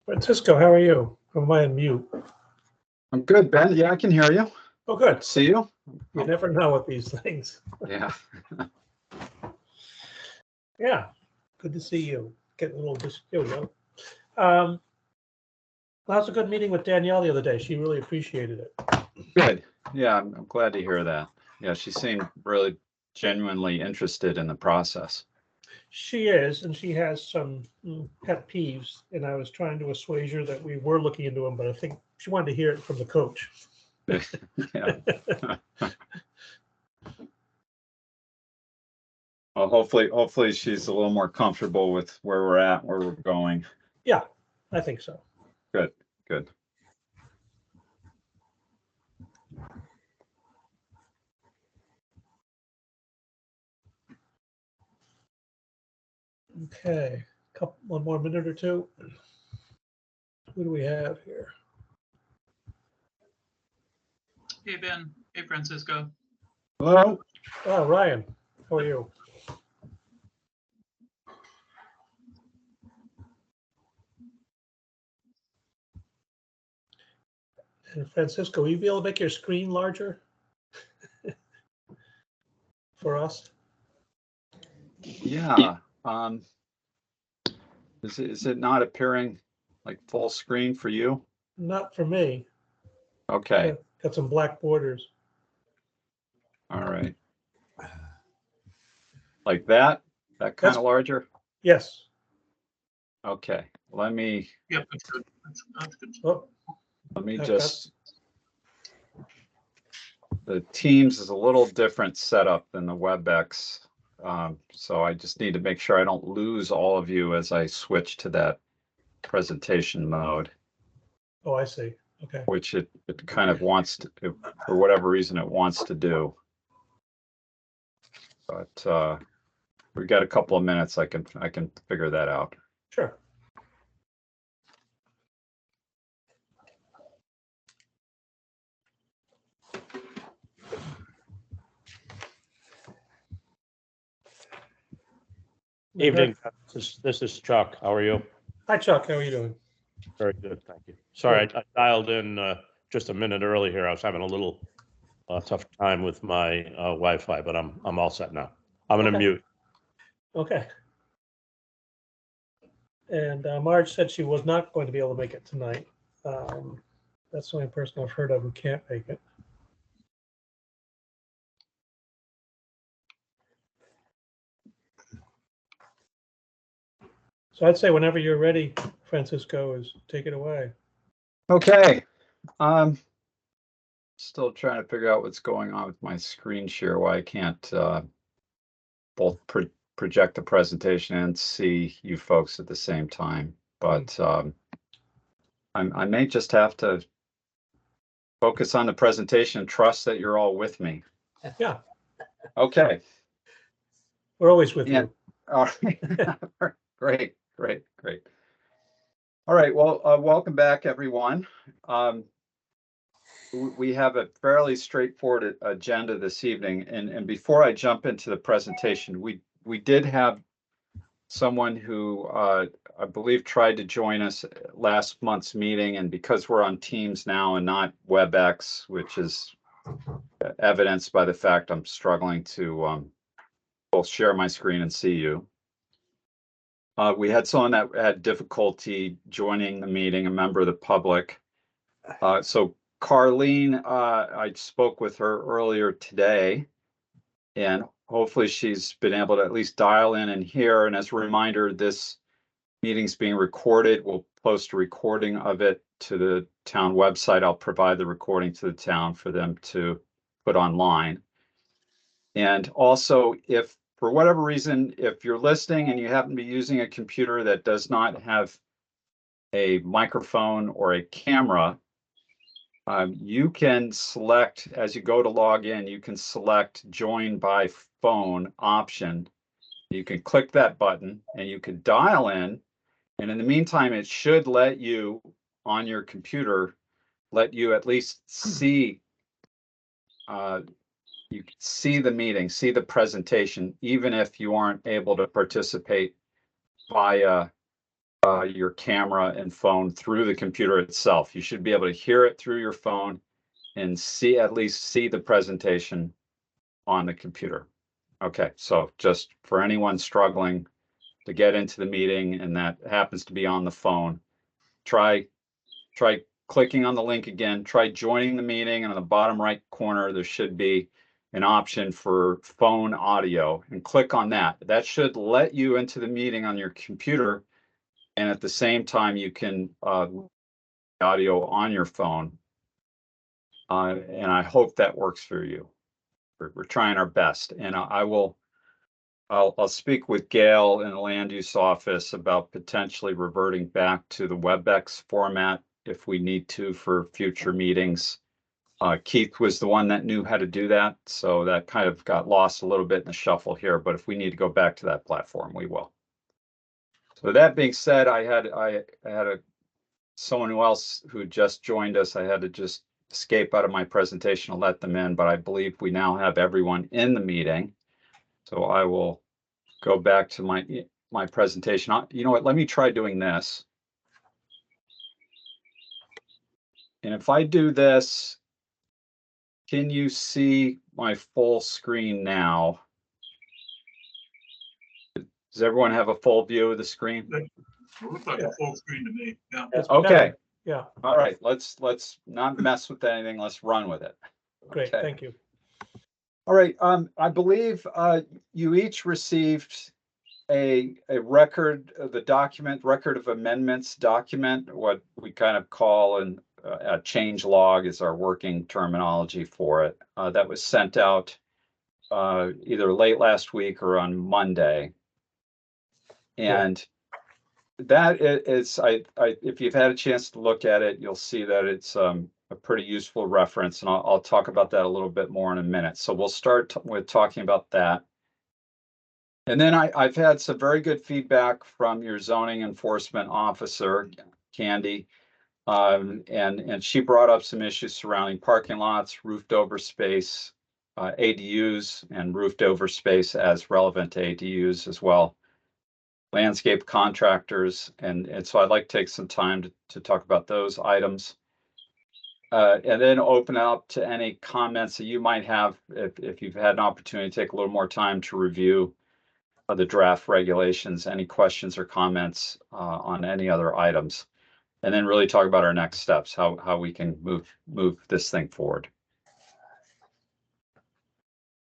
Francisco, how are you? Or am I on mute? I'm good, Ben. Yeah, I can hear you. Oh, good. See you? You never know with these things. Yeah. Yeah, good to see you. Getting a little here we go. That was a good meeting with Danielle the other day. She really appreciated it. Good. Yeah, I'm glad to hear that. Yeah, she seemed really genuinely interested in the process. She is, and she has some pet peeves, and I was trying to assuage her that we were looking into them, but I think she wanted to hear it from the coach. Yeah. Well, hopefully she's a little more comfortable with where we're at, where we're going. Yeah, I think so. Good, good. Okay, one more minute or two. Who do we have here? Hey, Ben. Hey, Francisco. Hello. Oh, Ryan, how are you? And Francisco, will you be able to make your screen larger for us? Yeah. Is it not appearing like full screen for you? Not for me. Okay. Got some black borders. All right. Like that? That kind of larger? Yes. Okay. Let me Yep, that's good. That's good. Oh, let me I've just the Teams is a little different setup than the WebEx. So I just need to make sure I don't lose all of you as I switch to that presentation mode, oh, I see. Okay. which it kind of wants to, for whatever reason, it wants to do. But we've got a couple of minutes. I can figure that out. Sure. Evening. This is Chuck. How are you? Hi, Chuck. How are you doing? Very good, thank you. Sorry, I dialed in just a minute early here. I was having a little tough time with my Wi-Fi, but I'm all set now. I'm gonna mute. Okay. And Marge said she was not going to be able to make it tonight. That's the only person I've heard of who can't make it. So I'd say whenever you're ready, Francisco, take it away. Okay. Still trying to figure out what's going on with my screen share, why I can't both project the presentation and see you folks at the same time. But I may just have to focus on the presentation and trust that you're all with me. Yeah. Okay. We're always with you. All right. Great. All right. Well, welcome back, everyone. We have a fairly straightforward agenda this evening, and before I jump into the presentation, we did have someone who I believe tried to join us at last month's meeting, and because we're on Teams now and not WebEx, which is evidenced by the fact I'm struggling to both share my screen and see you. We had someone that had difficulty joining the meeting, a member of the public. So Carlene, I spoke with her earlier today, and hopefully she's been able to at least dial in and hear. And as a reminder, this meeting's being recorded. We'll post a recording of it to the town website. I'll provide the recording to the town for them to put online. And also, if for whatever reason, if you're listening and you happen to be using a computer that does not have a microphone or a camera, you can select, as you go to log in, you can select join by phone option. You can click that button and you can dial in. And in the meantime, it should let you on your computer, let you at least see, you can see the meeting, see the presentation, even if you aren't able to participate via your camera and phone through the computer itself. You should be able to hear it through your phone and at least see the presentation on the computer. Okay, so just for anyone struggling to get into the meeting and that happens to be on the phone, try clicking on the link again, try joining the meeting, and on the bottom right corner, there should be an option for phone audio, and click on that. That should let you into the meeting on your computer, and at the same time, you can audio on your phone. And I hope that works for you. We're trying our best, and I'll speak with Gail in the land use office about potentially reverting back to the WebEx format if we need to for future meetings. Keith was the one that knew how to do that, so that kind of got lost a little bit in the shuffle here, but if we need to go back to that platform, we will. So that being said, I had someone else who just joined us. I had to just escape out of my presentation and let them in, but I believe we now have everyone in the meeting. So I will go back to my presentation. You know what, let me try doing this. And if I do this, can you see my full screen now? Does everyone have a full view of the screen? It looks like a full screen to me, yeah. It's Okay. better. Yeah, All right, let's not mess with anything. Let's run with it. great, Okay. thank you. All right, I believe you each received a record of the document, record of amendments document, what we kind of call a change log is our working terminology for it. That was sent out either late last week or on Monday. And that is, if you've had a chance to look at it, you'll see that it's a pretty useful reference, and I'll talk about that a little bit more in a minute. So we'll start with talking about that. And then I've had some very good feedback from your zoning enforcement officer, Candy, and she brought up some issues surrounding parking lots, roofed over space, ADUs, and roofed over space as relevant to ADUs as well, landscape contractors, and so I'd like to take some time to talk about those items. And then open up to any comments that you might have if you've had an opportunity to take a little more time to review the draft regulations, any questions or comments on any other items, and then really talk about our next steps, how we can move this thing forward.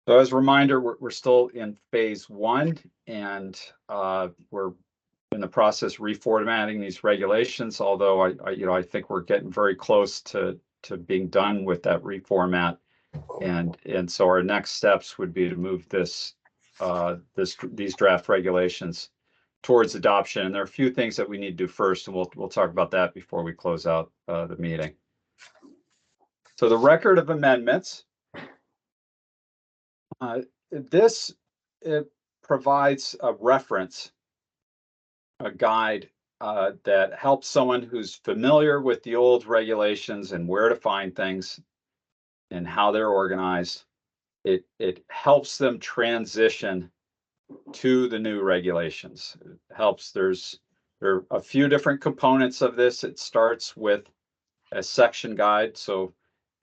So as a reminder, we're still in phase 1, and we're in the process reformatting these regulations, although I think we're getting very close to being done with that reformat. And so our next steps would be to move these draft regulations towards adoption. And there are a few things that we need to do first, and we'll talk about that before we close out the meeting. So the record of amendments, it provides a reference, a guide that helps someone who's familiar with the old regulations and where to find things and how they're organized. It helps them transition to the new regulations. It helps. There are a few different components of this. It starts with a section guide. So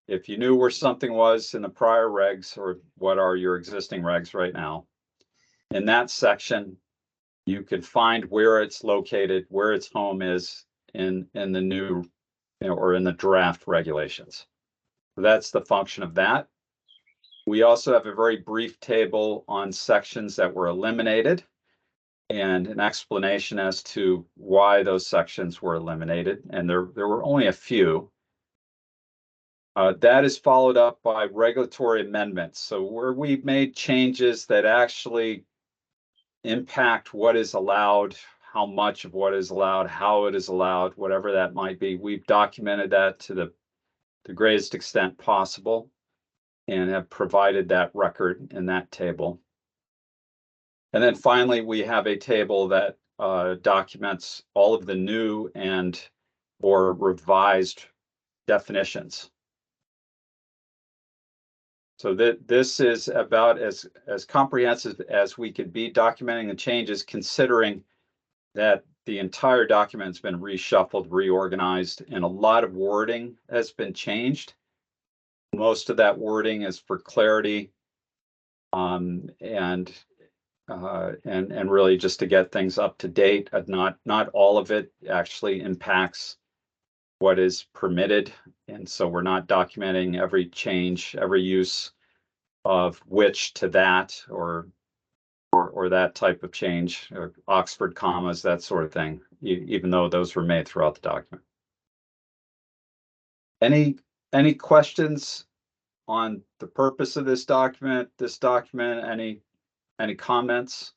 if you knew where something was in the prior regs, or what are your existing regs right now, in that section, you can find where it's located, where its home is in the new, or in the draft regulations. So that's the function of that. We also have a very brief table on sections that were eliminated and an explanation as to why those sections were eliminated. And there were only a few. That is followed up by regulatory amendments. So where we've made changes that actually impact what is allowed, how much of what is allowed, how it is allowed, whatever that might be, we've documented that to the greatest extent possible and have provided that record in that table. And then finally, we have a table that documents all of the new or revised definitions. So this is about as comprehensive as we could be, documenting the changes, considering that the entire document's been reshuffled, reorganized, and a lot of wording has been changed. Most of that wording is for clarity, and really just to get things up to date. Not all of it actually impacts what is permitted, and so we're not documenting every change, every use of which to that, or that type of change, or Oxford commas, that sort of thing, even though those were made throughout the document. Any questions on the purpose of this document? Any comments?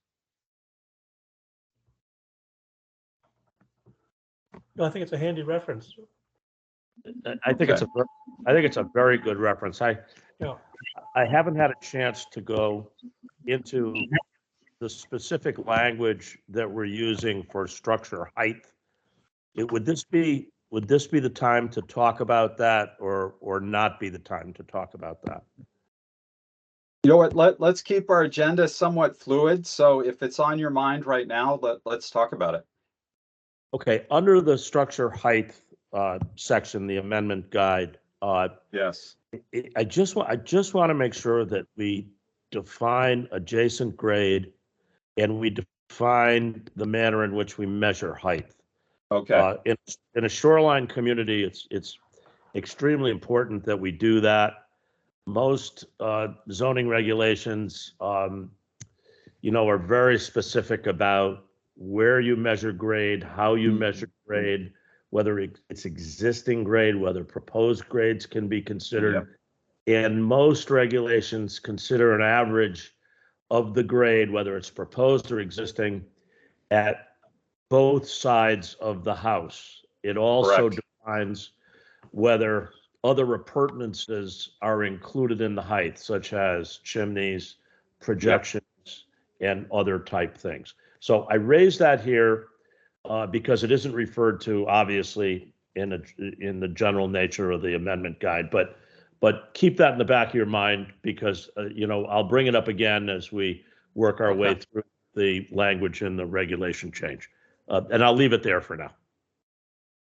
No, I think it's a handy reference. I think it's a very good reference. Yeah. I haven't had a chance to go into the specific language that we're using for structure height. Would this be the time to talk about that, or not be the time to talk about that? You know what, let's keep our agenda somewhat fluid. So if it's on your mind right now, let's talk about it. Okay, under the structure height section, the amendment guide, Yes. I just want to make sure that we define adjacent grade and we define the manner in which we measure height. Okay. In a shoreline community, it's extremely important that we do that. Most zoning regulations, are very specific about where you measure grade, how you measure grade, whether it's existing grade, whether proposed grades can be considered. Yep. And most regulations consider an average of the grade, whether it's proposed or existing, at both sides of the house. It also defines whether other appurtenances are included in the height, such as chimneys, projections, and other type things. So I raised that here because it isn't referred to, obviously, in the general nature of the amendment guide, but keep that in the back of your mind, because I'll bring it up again as we work our way through the language and the regulation change. And I'll leave it there for now.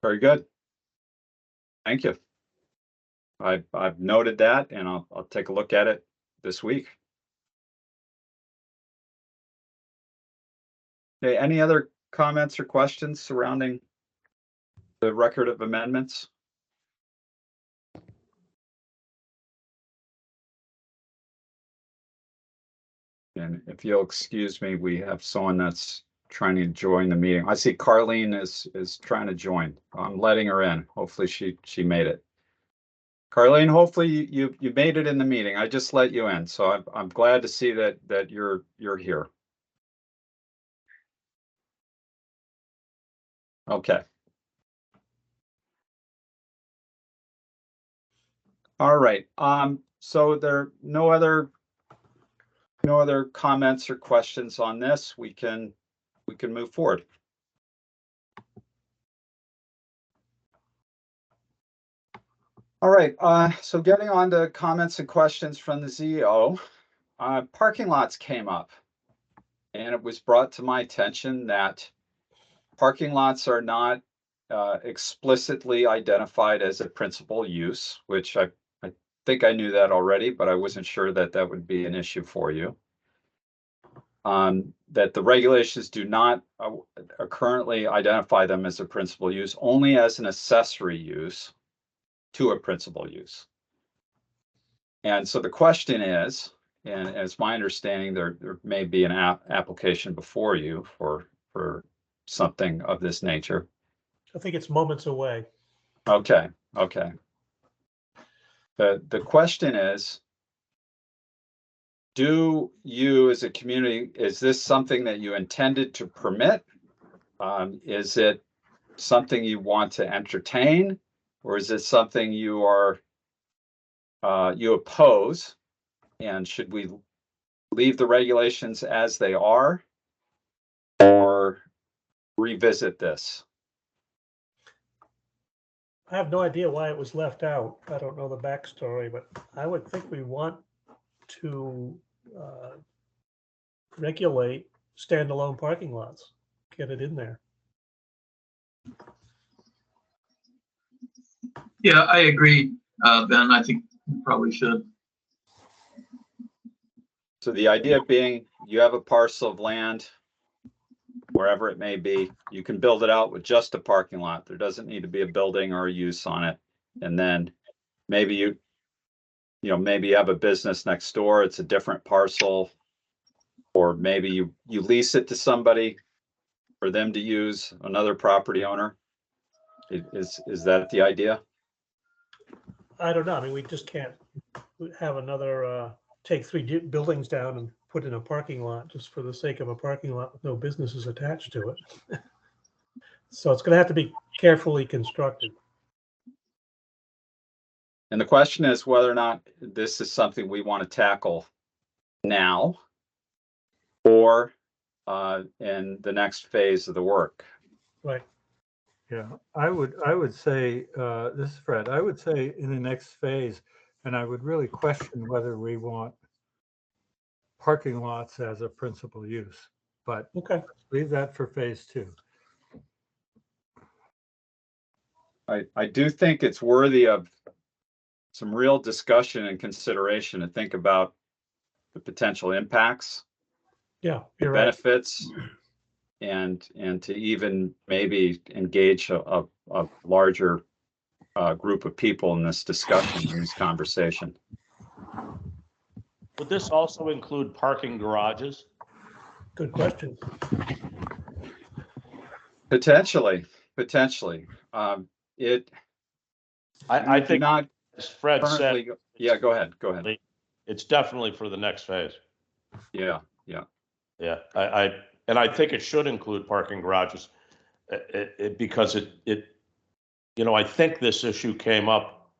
Very good. Thank you. I've noted that, and I'll take a look at it this week. Okay, any other comments or questions surrounding the record of amendments? And if you'll excuse me, we have someone that's trying to join the meeting. I see Carlene is trying to join. I'm letting her in. Hopefully she made it. Carlene, hopefully you made it in the meeting. I just let you in, so I'm glad to see that you're here. Okay. All right. So there are no other comments or questions on this. We can move forward. All right. So getting on to comments and questions from the CEO, parking lots came up, and it was brought to my attention that parking lots are not explicitly identified as a principal use, which I think I knew that already, but I wasn't sure that would be an issue for you. That the regulations do not currently identify them as a principal use, only as an accessory use to a principal use. And so the question is, and as my understanding, there may be an application before you for something of this nature. I think it's moments away. Okay. The question is, do you as a community, is this something that you intended to permit? Is it something you want to entertain, or is it something you oppose? And should we leave the regulations as they are, or revisit this? I have no idea why it was left out. I don't know the backstory, but I would think we want to regulate standalone parking lots, get it in there. Yeah, I agree, Ben. I think we probably should. So the idea being you have a parcel of land, wherever it may be, you can build it out with just a parking lot. There doesn't need to be a building or a use on it. And then maybe maybe you have a business next door, it's a different parcel, or maybe you lease it to somebody for them to use, another property owner. Is that the idea? I don't know. I mean, we just can't have another, take three buildings down and put in a parking lot just for the sake of a parking lot with no businesses attached to it. So it's gonna have to be carefully constructed. And the question is whether or not this is something we want to tackle now or in the next phase of the work. Right. Yeah, I would say, this is Fred, I would say in the next phase, and I would really question whether we want parking lots as a principal use, but Okay. leave that for phase 2. I do think it's worthy of some real discussion and consideration to think about the potential impacts, Yeah, the you're right. benefits, and to even maybe engage a larger group of people in this discussion, in this conversation. Would this also include parking garages? Good question. Potentially. It. I do think, not as Fred said, currently. Yeah, go ahead. it's definitely for the next phase. Yeah. Yeah, I think it should include parking garages, because I think this issue came up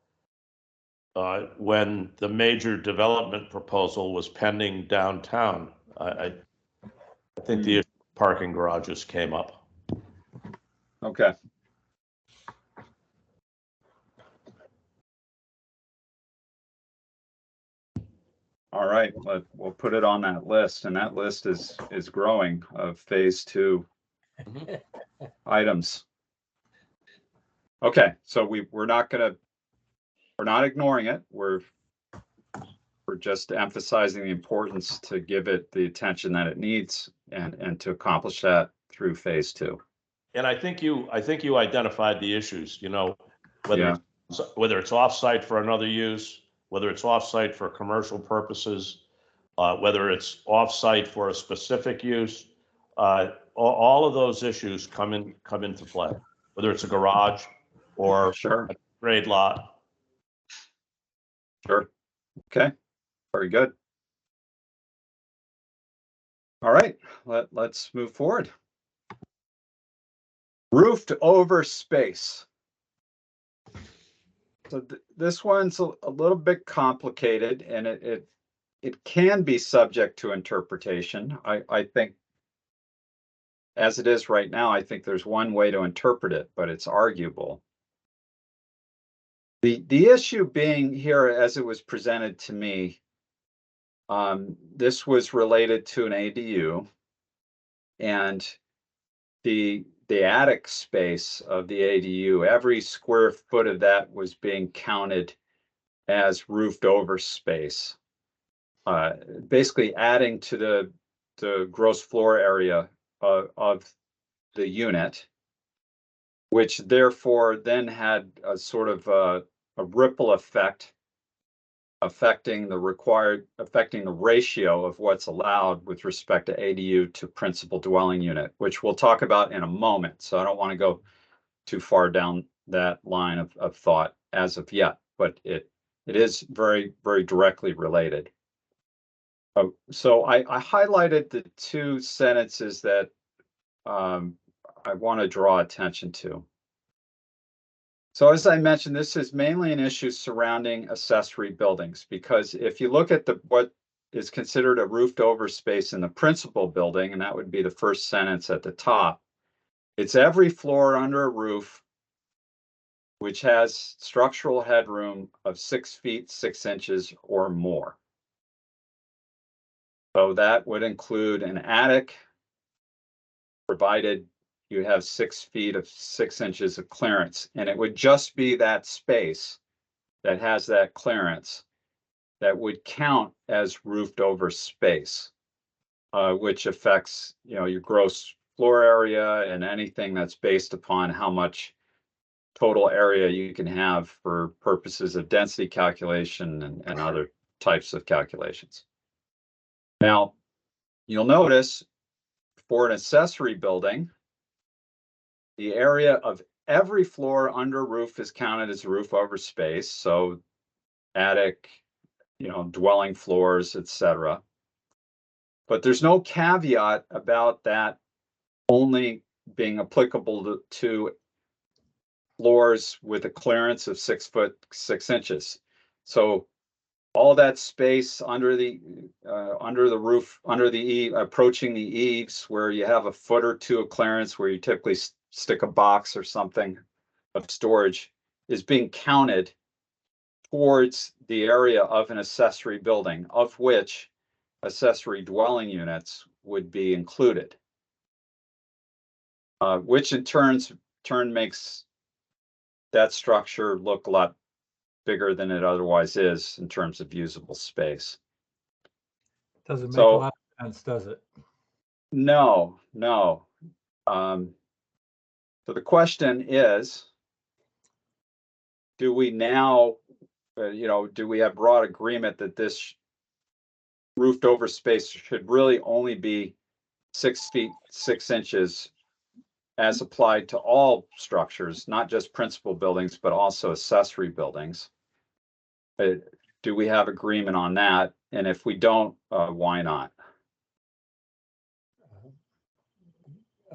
when the major development proposal was pending downtown. I think the issue of parking garages came up. Okay. All right, we'll put it on that list, and that list is growing of phase 2 items. Okay, so we're not ignoring it. We're just emphasizing the importance to give it the attention that it needs and to accomplish that through phase 2. And I think you identified the issues, whether Yeah. whether it's offsite for another use, whether it's offsite for commercial purposes, whether it's offsite for a specific use, all of those issues come into play, whether it's a garage or Sure. a grade lot. Sure. Okay. Very good. All right. Let's move forward. Roofed over space. So this one's a little bit complicated, and it can be subject to interpretation. I think, as it is right now, I think there's one way to interpret it, but it's arguable. The issue being here, as it was presented to me, this was related to an ADU, and the attic space of the ADU, every square foot of that was being counted as roofed over space, basically adding to the gross floor area of the unit, which therefore then had a sort of a ripple effect affecting the ratio of what's allowed with respect to ADU to principal dwelling unit, which we'll talk about in a moment. So I don't want to go too far down that line of thought as of yet, but it is very, very directly related. So I highlighted the 2 sentences that I want to draw attention to. So as I mentioned, this is mainly an issue surrounding accessory buildings, because if you look at what is considered a roofed over space in the principal building, and that would be the first sentence at the top, it's every floor under a roof which has structural headroom of 6 feet 6 inches or more. So that would include an attic, provided you have 6 feet of 6 inches of clearance, and it would just be that space that has that clearance that would count as roofed over space, which affects, your gross floor area and anything that's based upon how much total area you can have for purposes of density calculation and other types of calculations. Now, you'll notice for an accessory building, the area of every floor under roof is counted as roof over space. So attic, dwelling floors, etc. But there's no caveat about that only being applicable to floors with a clearance of 6 foot 6 inches. So all that space under the roof, under the eave, approaching the eaves, where you have a foot or two of clearance, where you typically stick a box or something of storage, is being counted towards the area of an accessory building, of which accessory dwelling units would be included, which in turn makes that structure look a lot bigger than it otherwise is in terms of usable space. Doesn't make a lot of sense, does it? No. So the question is, do we now, do we have broad agreement that this roofed over space should really only be 6 feet 6 inches as applied to all structures, not just principal buildings, but also accessory buildings? Do we have agreement on that? And if we don't, why not?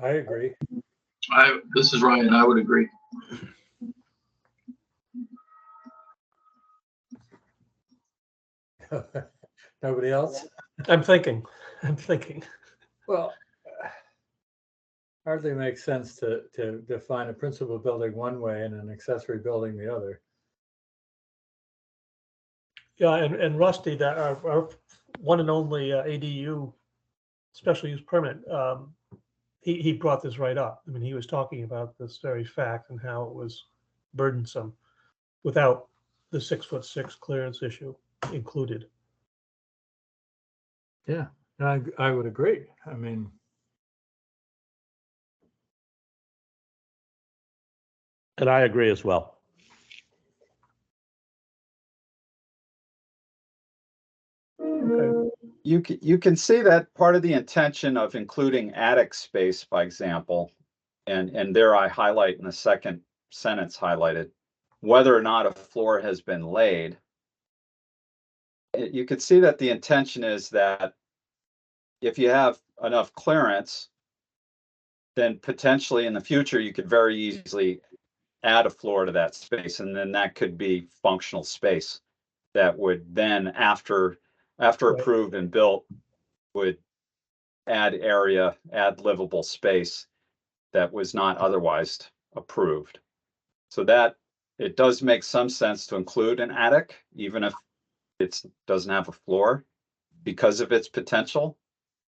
I agree. This is Ryan. I would agree. Nobody else? I'm thinking. Well, hardly makes sense to define a principal building one way and an accessory building the other. Yeah, and Rusty, that our one and only ADU special use permit, he brought this right up. I mean, he was talking about this very fact and how it was burdensome without the 6 foot 6 clearance issue included. Yeah, I would agree. I mean, And I agree as well. Okay. You can see that part of the intention of including attic space, by example, and there I highlight in the second sentence highlighted, whether or not a floor has been laid. You can see that the intention is that if you have enough clearance, then potentially in the future you could very easily add a floor to that space, and then that could be functional space that would then, after approved and built, would add area, add livable space that was not otherwise approved. So that it does make some sense to include an attic, even if it doesn't have a floor, because of its potential.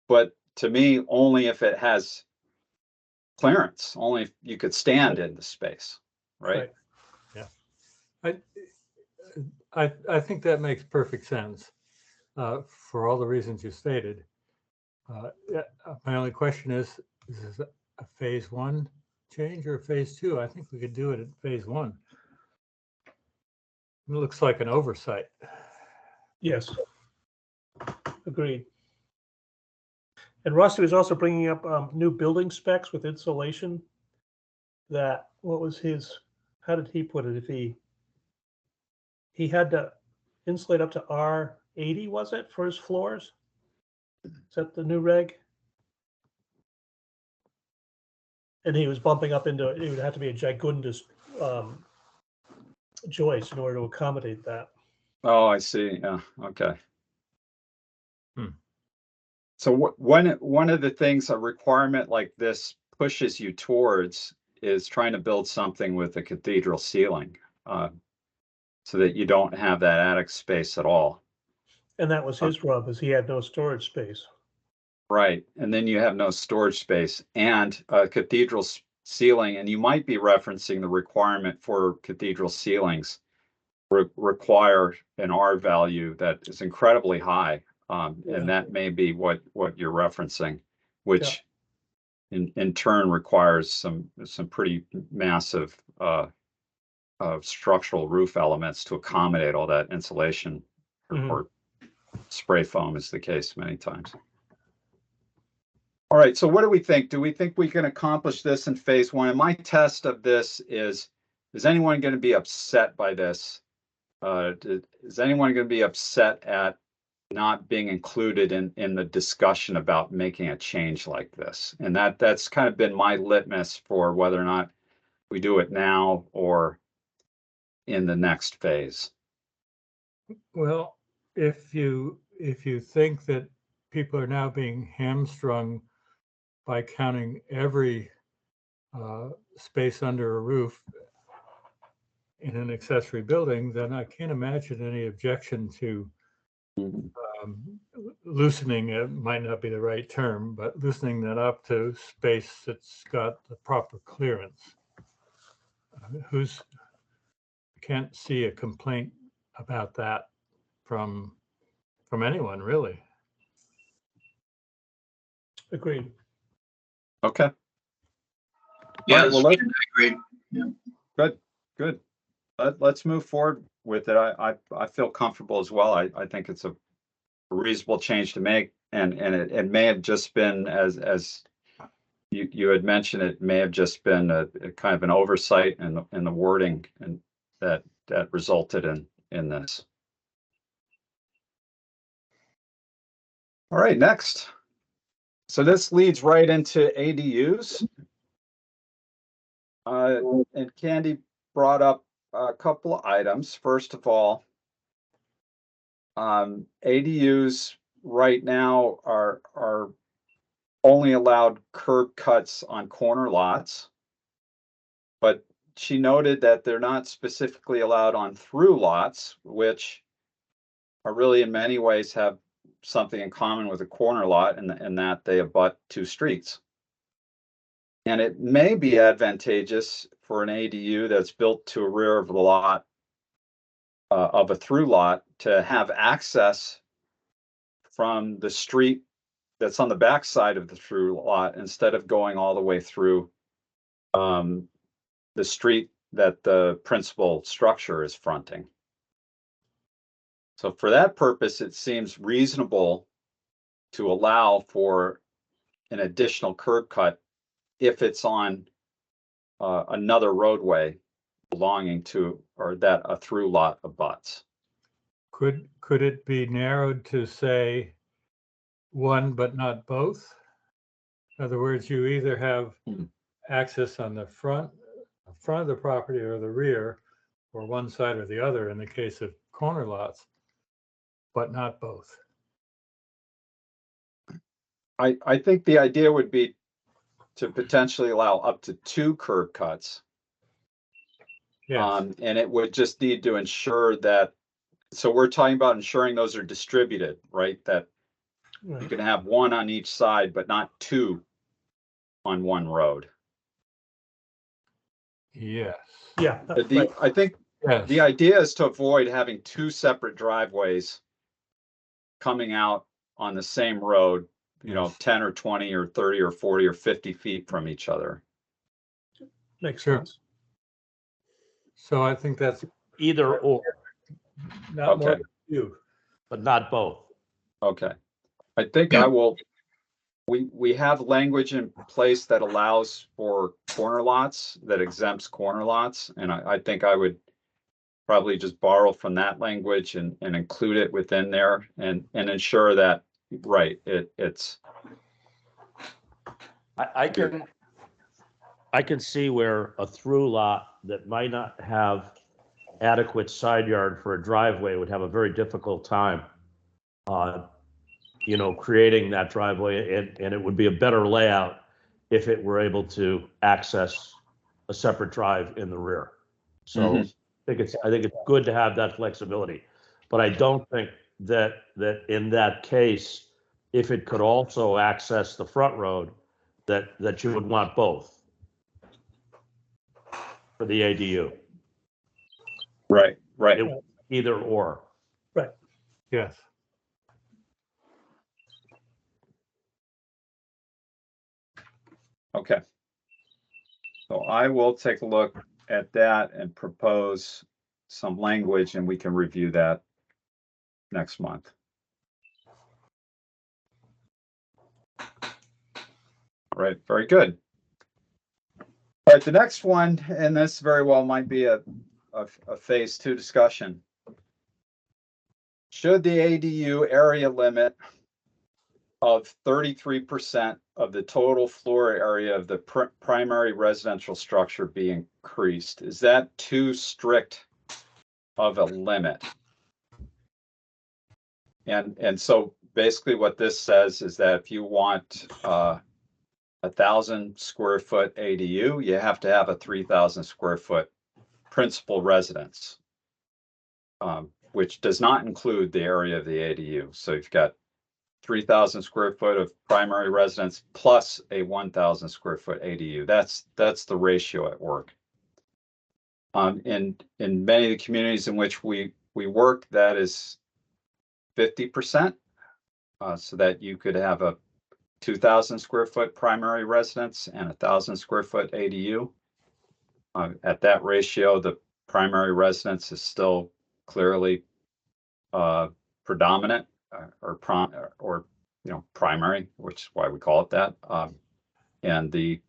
But to me, only if it has clearance, only if you could stand in the space, right? yeah, I think that makes perfect sense for all the reasons you stated. My only question is this a phase 1 change or phase 2? I think we could do it at phase 1. It looks like an oversight. Yes. Agreed. And Rusty was also bringing up new building specs with insulation. That, what was his, how did he put it? If he had to insulate up to R80, was it, for his floors? Is that the new reg? And he was bumping up into, it would have to be a gigundous joist in order to accommodate that. Oh, I see. Yeah. Okay. Hmm. So one of the things a requirement like this pushes you towards is trying to build something with a cathedral ceiling, so that you don't have that attic space at all. And that was his rub, is he had no storage space. Right, and then you have no storage space and a cathedral ceiling, and you might be referencing the requirement for cathedral ceilings require an R value that is incredibly high. Yeah. And that may be what you're referencing, which in turn requires some pretty massive structural roof elements to accommodate all that insulation, Mhm. or spray foam is the case many times. All right, so what do we think? Do we think we can accomplish this in phase one? And my test of this is anyone going to be upset by this? Is anyone going to be upset at not being included in the discussion about making a change like this? And that's kind of been my litmus for whether or not we do it now or in the next phase. Well, if you think that people are now being hamstrung by counting every space under a roof in an accessory building, then I can't imagine any objection to loosening it. Might not be the right term, but loosening that up to space that's got the proper clearance. Can't see a complaint about that from anyone, really. Agreed. Okay. Yeah, All right, well, I agree. good. Let's move forward with it. I feel comfortable as well. I think it's a reasonable change to make, and it may have just been, as you had mentioned, it may have just been a kind of an oversight in the wording, and that resulted in this. All right, next. So this leads right into ADUs. And Candy brought up a couple of items. First of all, ADUs right now are only allowed curb cuts on corner lots, but she noted that they're not specifically allowed on through lots, which are really in many ways have something in common with a corner lot, in that they abut two streets. And it may be advantageous for an ADU that's built to a rear of the lot, of a through lot, to have access from the street that's on the back side of the through lot, instead of going all the way through the street that the principal structure is fronting. So for that purpose, it seems reasonable to allow for an additional curb cut if it's on another roadway belonging to, or that a through lot abuts. Could it be narrowed to say one but not both? In other words, you either have access on the front of the property or the rear, or one side or the other in the case of corner lots, but not both. I think the idea would be to potentially allow up to 2 curb cuts. Yes. And it would just need to ensure that, so we're talking about ensuring those are distributed, right? That you Right. can have one on each side, but not 2 on one road. Yes. Yeah. Right. I think Yes. the idea is to avoid having 2 separate driveways coming out on the same road, Yes. 10 or 20 or 30 or 40 or 50 feet from each other. Makes Sure. sense. So I think that's Either or, not more Okay. than you. but not both. Okay. I think Yeah. I will, we have language in place that allows for corner lots, that exempts corner lots. And I think I would probably just borrow from that language and include it within there, and ensure that, right, it's. I can see where a through lot that might not have adequate side yard for a driveway would have a very difficult time, creating that driveway, and it would be a better layout if it were able to access a separate drive in the rear. So Mhm. I think it's good to have that flexibility, but I don't think that in that case, if it could also access the front road, that you would want both for the ADU, Right, right. either or. Yes. Okay. So I will take a look at that and propose some language, and we can review that next month. All right, very good. All right, the next one, and this very well might be a phase 2 discussion. Should the ADU area limit of 33% of the total floor area of the primary residential structure be increased? Is that too strict of a limit? And so basically what this says is that if you want 1,000 square foot ADU, you have to have a 3,000 square foot principal residence, which does not include the area of the ADU. So you've got 3,000 square foot of primary residence plus a 1,000 square foot ADU. That's the ratio at work. In many of the communities in which we work, that is 50%, so that you could have a 2,000 square foot primary residence and 1,000 square foot ADU. At that ratio, the primary residence is still clearly predominant or primary, which is why we call it that. And the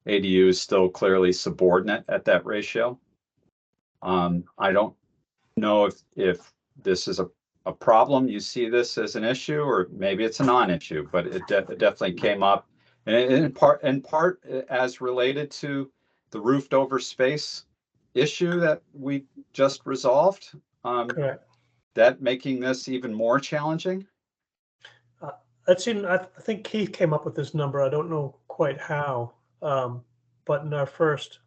ADU is still clearly subordinate at that ratio. I don't know if this is a problem. You see this as an issue, or maybe it's a non-issue, but it definitely came up, and in part as related to the roofed over space issue that we just resolved. Correct. That making this even more challenging. I think Keith came up with this number. I don't know quite how, but in our first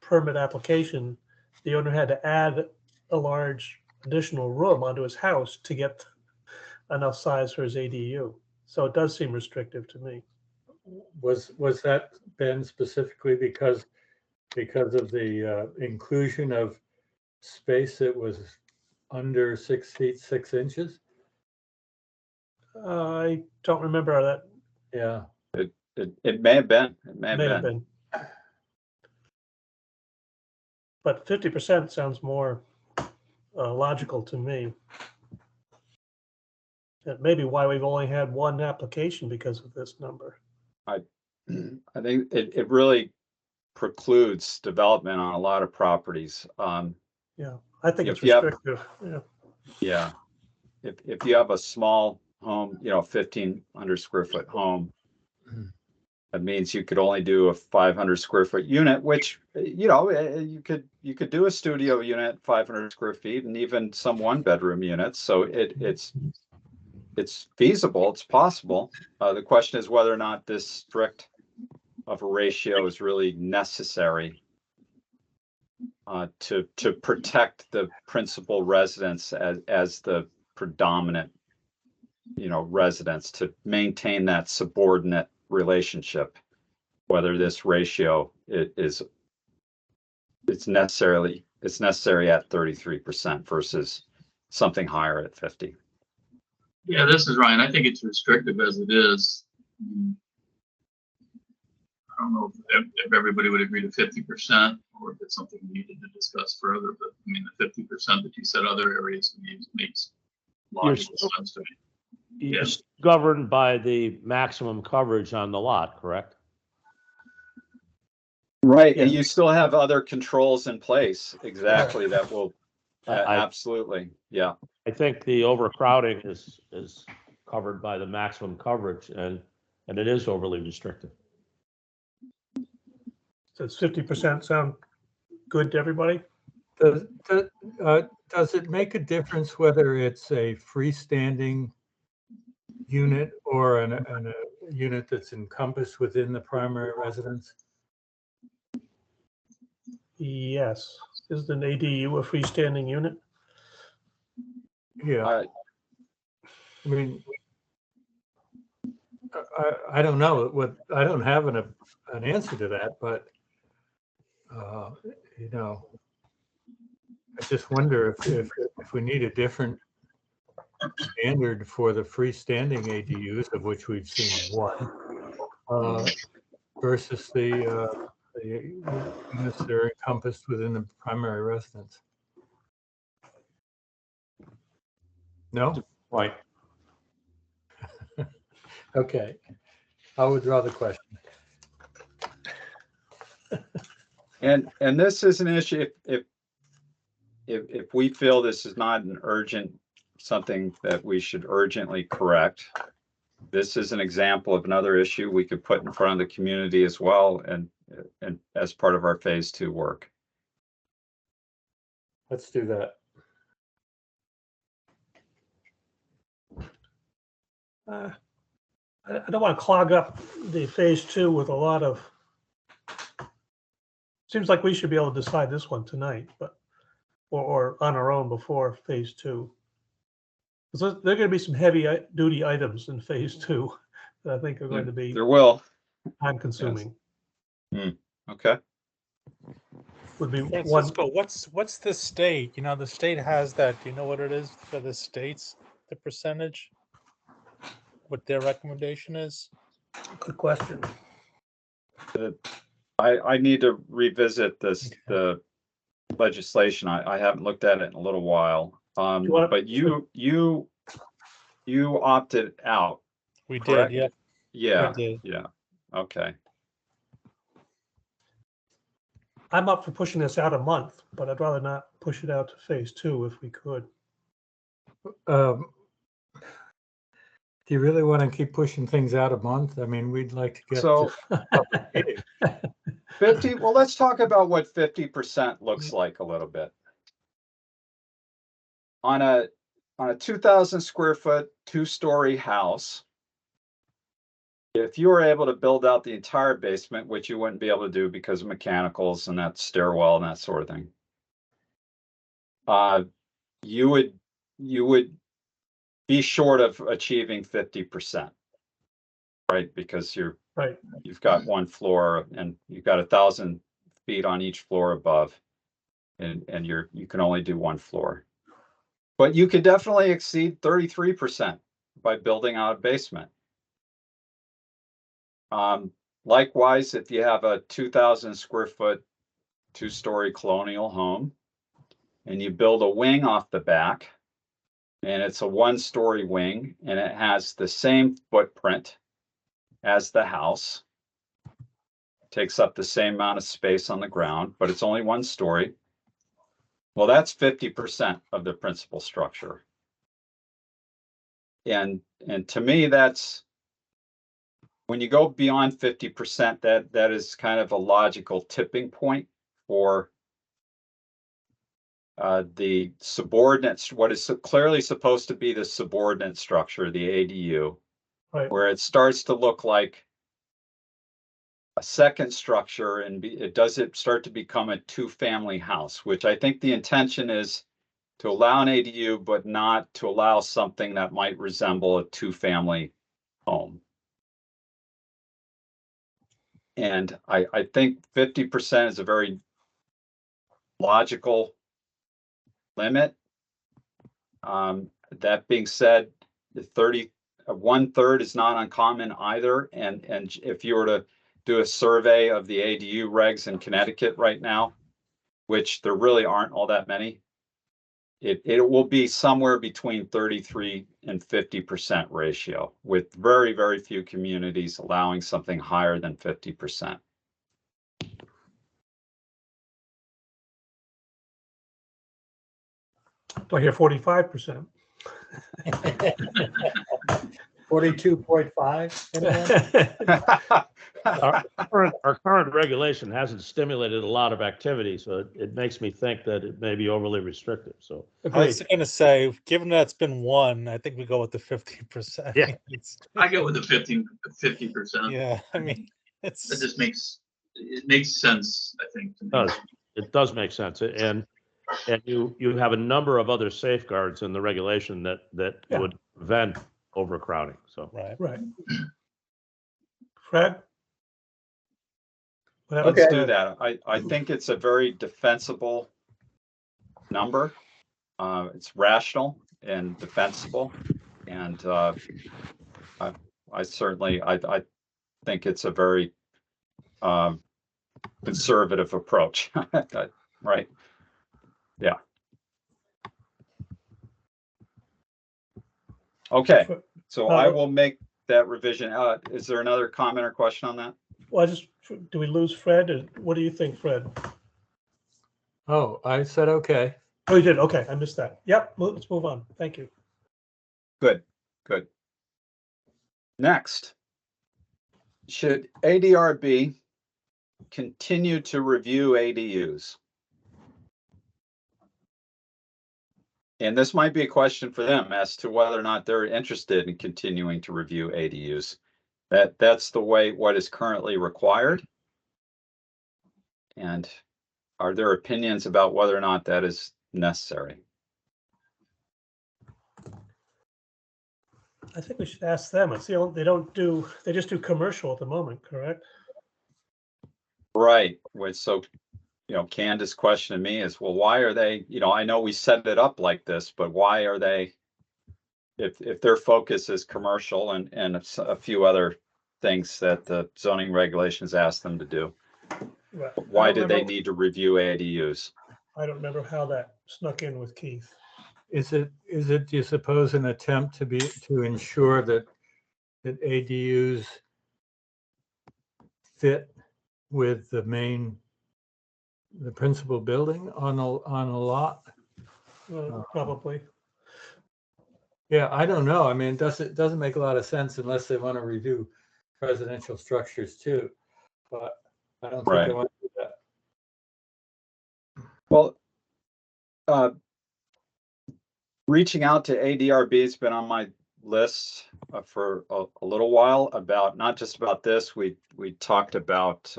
permit application, the owner had to add a large additional room onto his house to get enough size for his ADU. So it does seem restrictive to me. Was that, Ben, specifically because of the inclusion of space that was under 6 feet 6 inches? I don't remember that. Yeah. It may have been. It may May have been. But 50% sounds more logical to me. That may be why we've only had one application because of this number. I think it really precludes development on a lot of properties. Yeah, I think it's If you have- restrictive. Yeah. Yeah, if you have a small home, 1,500 square foot home, that means you could only do a 500 square foot unit, which you could do a studio unit 500 square feet, and even some 1-bedroom units. So it's feasible, it's possible. The question is whether or not this strict of a ratio is really necessary to protect the principal residence as the predominant residence, to maintain that subordinate relationship, whether this ratio it's necessary at 33% versus something higher at 50. Yeah, this is Ryan. I think it's restrictive as it is. I don't know if everybody would agree to 50% or if it's something we needed to discuss further, but I mean, the 50% that you said other areas makes logical sense to me. You're governed by the maximum coverage on the lot, correct? Right, Yeah. and you still have other controls in place, exactly, that will, absolutely, yeah. I think the overcrowding is covered by the maximum coverage, and it is overly restrictive. Does 50% sound good to everybody? Does it make a difference whether it's a freestanding unit or a unit that's encompassed within the primary residence? Yes. Is an ADU a freestanding unit? Yeah. I mean, I don't know what, I don't have an answer to that, but, you know, I just wonder if we need a different standard for the freestanding ADUs, of which we've seen one, versus the units that are encompassed within the primary residence. No? Right. Okay. I'll withdraw the question. And this is an issue, if we feel this is not an urgent, something that we should urgently correct, this is an example of another issue we could put in front of the community as well, and as part of our phase 2 work. Let's do that. I don't want to clog up the phase 2 with a lot of. Seems like we should be able to decide this one tonight, but or on our own before phase 2. So there are going to be some heavy duty items in phase 2 that I think are going to be There will. time consuming. Yes. Okay. Would be one. Francisco, what's the state? You know, the state has that. Do you know what it is for the states? The percentage? What their recommendation is? Good question. I need to revisit this, the legislation. I haven't looked at it in a little while. But you opted out. We Correct? did, Yeah. we did. Yeah. Okay. I'm up for pushing this out a month, but I'd rather not push it out to phase 2 if we could. Do you really want to keep pushing things out a month? I mean, we'd like to get So to 50, well, let's talk about what 50% looks like a little bit. On a 2,000 square foot, 2-story house, if you were able to build out the entire basement, which you wouldn't be able to do because of mechanicals and that stairwell and that sort of thing, you would be short of achieving 50%, right? Because you've got one floor and you've got 1,000 feet on each floor above, and you can only do one floor. But you could definitely exceed 33% by building out a basement. Likewise, if you have a 2,000 square foot, 2-story colonial home, and you build a wing off the back, and it's a 1-story wing, and it has the same footprint as the house, takes up the same amount of space on the ground, but it's only 1 story. Well, that's 50% of the principal structure. And to me, that's, when you go beyond 50%, that is kind of a logical tipping point for the subordinates, what is clearly supposed to be the subordinate structure, the ADU, Right. where it starts to look like a second structure, and does it start to become a 2-family house, which I think the intention is to allow an ADU, but not to allow something that might resemble a 2-family home. And I think 50% is a very logical limit. That being said, the 1/3 is not uncommon either. And if you were to do a survey of the ADU regs in Connecticut right now, which there really aren't all that many, it will be somewhere between 33 and 50% ratio, with very, very few communities allowing something higher than 50%. Do I hear 45%? 42.5. Our current regulation hasn't stimulated a lot of activity, so it makes me think that it may be overly restrictive, so. I was going to say, given that it's been 1, I think we go with the 50%. Yeah. I go with the 50%. Yeah, I mean, It it's just makes sense, I think, to me. It does make sense, and you have a number of other safeguards in the regulation that Yeah. would prevent overcrowding, so. right. Right. Fred? What happened, Let's do Fred? that. I think it's a very defensible number. It's rational and defensible. And I certainly, I think it's a very conservative approach, right? Yeah. Okay, so I will make that revision. Is there another comment or question on that? Well, do we lose Fred? Or what do you think, Fred? Oh, I said, okay. Oh, you did? Okay, I missed that. Yep, let's move on. Thank you. Good, good. Next, should ADRB continue to review ADUs? And this might be a question for them as to whether or not they're interested in continuing to review ADUs. That's the way what is currently required. And are there opinions about whether or not that is necessary? I think we should ask them. It's the only, they just do commercial at the moment, correct? Right. So, Candace's question to me is, well, why are they, I know we set it up like this, but why are they, if their focus is commercial and a few other things that the zoning regulations ask them to do, Right. why do they need to review ADUs? I don't remember how that snuck in with Keith. Is it, do you suppose, an attempt to ensure that ADUs fit with the principal building on a lot? Probably. Yeah, I don't know. I mean, it doesn't make a lot of sense unless they want to review residential structures too. But I don't think they want to do that. Well, reaching out to ADRB has been on my list for a little while, about not just about this. We talked about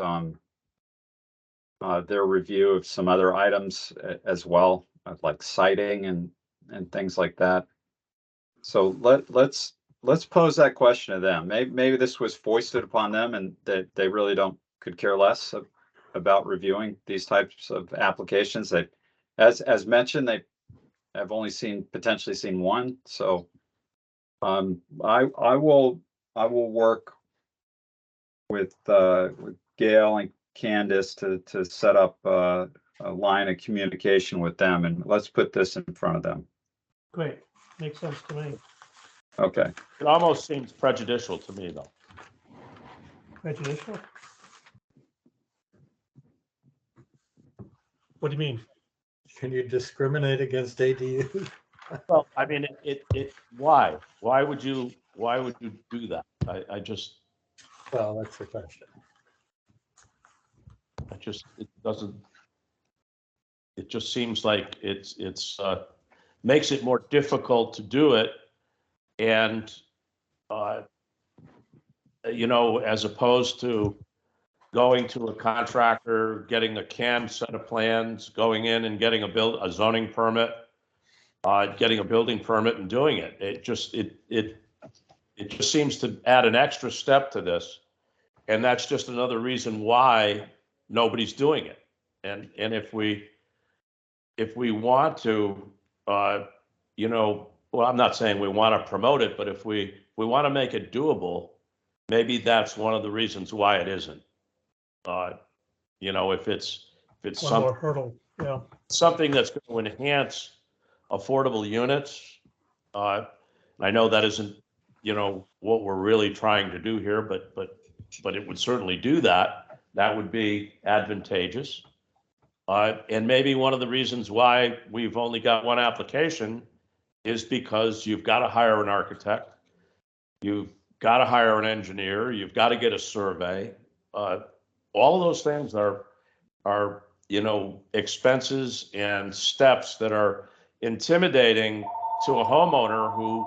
their review of some other items as well, like citing and things like that. So let's pose that question to them. Maybe this was foisted upon them and that they really could care less about reviewing these types of applications. That, as mentioned, they have only potentially seen one. So I will work with Gail and Candace to set up a line of communication with them, and let's put this in front of them. Great, makes sense to me. Okay. It almost seems prejudicial to me, though. Prejudicial? What do you mean? Can you discriminate against ADUs? Well, I mean, why? Why would you do that? I just. Well, that's the question. It just seems like it's makes it more difficult to do it. And, as opposed to going to a contractor, getting a canned set of plans, going in and getting a zoning permit, getting a building permit and doing it. It just seems to add an extra step to this. And that's just another reason why nobody's doing it. And if we want to, well, I'm not saying we want to promote it, but if we want to make it doable, maybe that's one of the reasons why it isn't. If it's One more hurdle, yeah. something that's going to enhance affordable units. I know that isn't, what we're really trying to do here, but it would certainly do that. That would be advantageous. And maybe one of the reasons why we've only got one application is because you've got to hire an architect, you've got to hire an engineer, you've got to get a survey. All of those things are expenses and steps that are intimidating to a homeowner who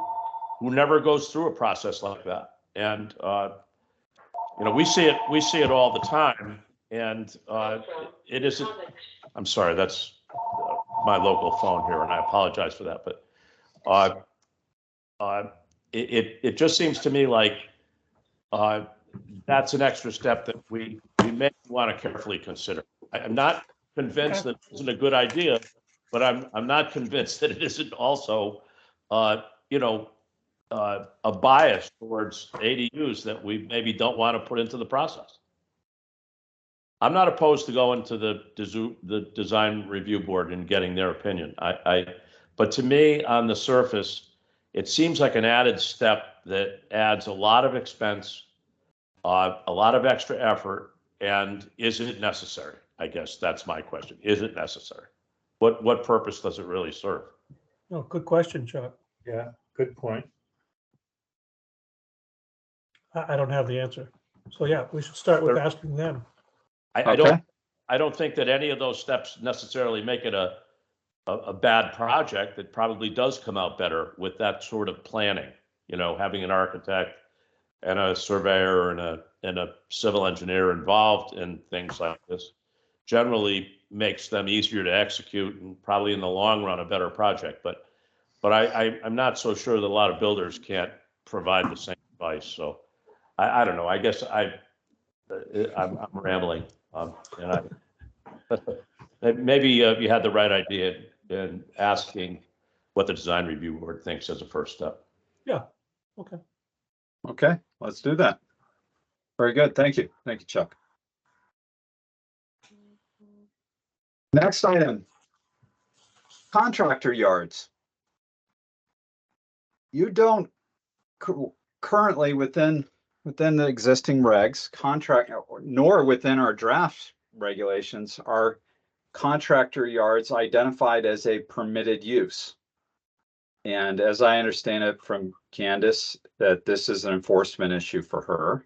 never goes through a process like that. And we see it all the time. And it isn't. I'm sorry, that's my local phone here, and I apologize for that. But it just seems to me like that's an extra step that we may want to carefully consider. I'm not convinced that it isn't a good idea, but I'm not convinced that it isn't also, you know, a bias towards ADUs that we maybe don't want to put into the process. I'm not opposed to going to the design review board and getting their opinion. But to me, on the surface, it seems like an added step that adds a lot of expense, a lot of extra effort, and is it necessary? I guess that's my question. Is it necessary? What purpose does it really serve? Oh, good question, Chuck. Yeah, good point. I don't have the answer. So yeah, we should start with asking them. I Okay. don't think that any of those steps necessarily make it a bad project. It probably does come out better with that sort of planning, having an architect and a surveyor and a civil engineer involved in things like this generally makes them easier to execute and probably in the long run a better project. But I'm not so sure that a lot of builders can't provide the same advice. So I don't know. I guess I'm rambling. And maybe you had the right idea in asking what the design review board thinks as a first step. Yeah. Okay. Okay, let's do that. Very good. Thank you. Thank you, Chuck. Next item, contractor yards. You don't currently within the existing regs, nor within our draft regulations, are contractor yards identified as a permitted use. And as I understand it from Candace, that this is an enforcement issue for her.